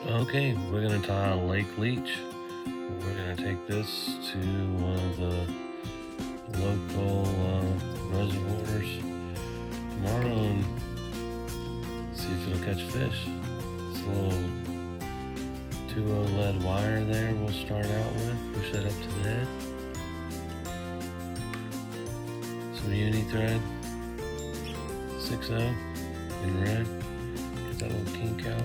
Okay, we're gonna tie a lake leech. We're gonna take this to one of the local reservoirs tomorrow and see if it'll catch fish. It's a little 2-0 lead wire there we'll start out with. Push that up to the head. Some uni thread, 6-0 in red. Get that little kink out.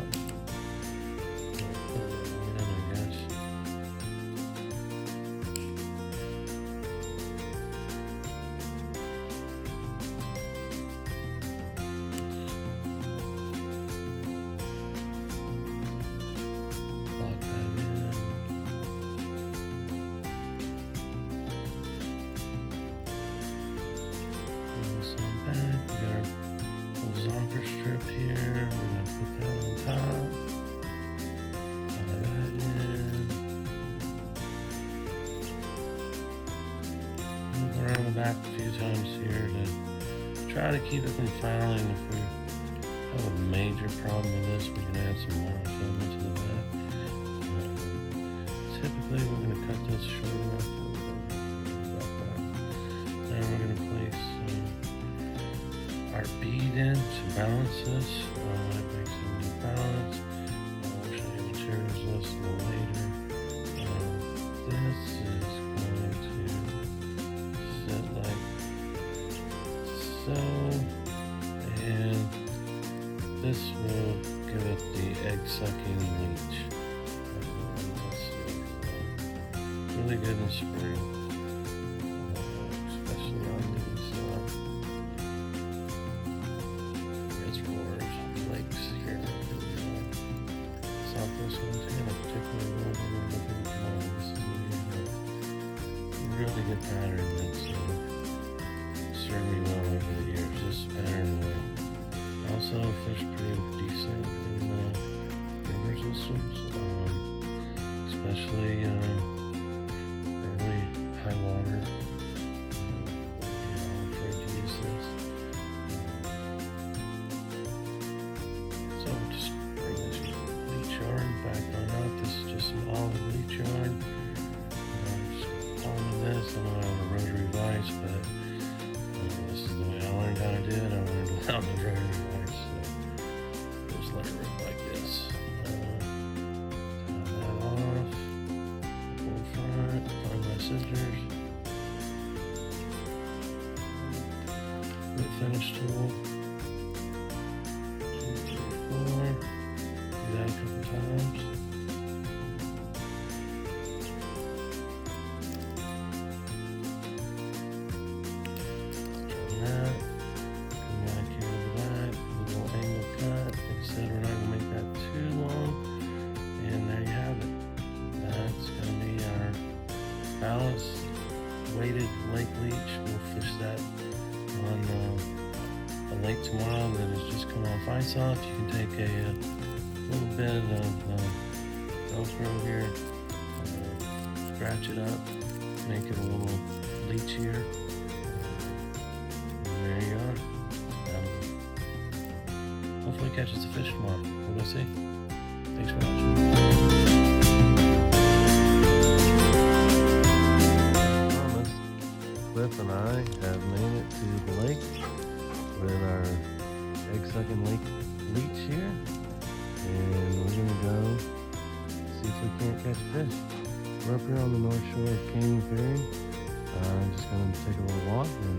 Strip here, we're going to put that on top, tie that in, move around the back a few times here to try to keep it from fouling. If we have a major problem with this, we can add some more filament to the back. Typically we're going to cut this short enough. Now we're going to place our bead in to balance this. When it makes it into balance, I'll show you materials list a little later. This is going to sit like so, and this will give it the egg sucking leech. Really good in spring. Really good pattern that's served me well over the years. This pattern will also fish pretty decent in river systems, especially early high water. You're not afraid to use this. So we'll just bring this leech yarn back on up. This is just some olive leech yarn. This, I know I have a rotary vise, but this is the way I learned how to do it. I learned without the rotary vise, so just let it rip like this. Tie that off, pull front, find my scissors, the finish tool, 2, 3, 4, do that a couple times. Come back here to the back, a little angle cut. Like I said, we're not going to make that too long. And there you have it. That's going to be our balanced weighted lake leech. We'll fish that on a lake tomorrow that has just come off ice off. You can take a little bit of Velcro here, scratch it up, make it a little leechier. There you are. Hopefully it catches the fish tomorrow. We'll go see. Thanks for watching. Thomas, Cliff and I have made it to the lake with our egg-sucking lake leech here. And we're going to go see if we can't catch fish. We're up here on the north shore of Ferry. Just going to take a little walk and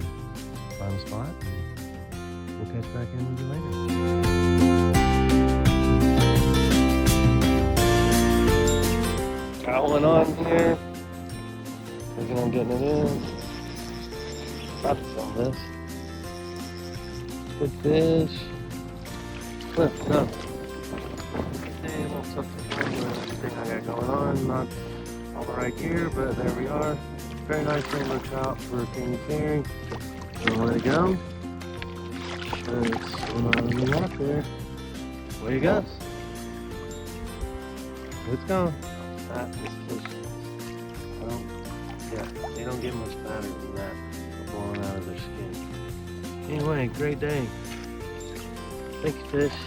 find a spot, and we'll catch back in with you later. Got one on here. Thinking I'm getting it in. About to film this. Good fish. Cliff, no. Hey, a little something I got going on. Not all the right gear, but there we are. Very nice rainbow trout for Ferry. Gonna let it go. Sure, it's not in the water. Away it goes. It's gone. That is fish. They don't get much fatter than that blowing out of their skin. Anyway, great day. Thank you, fish.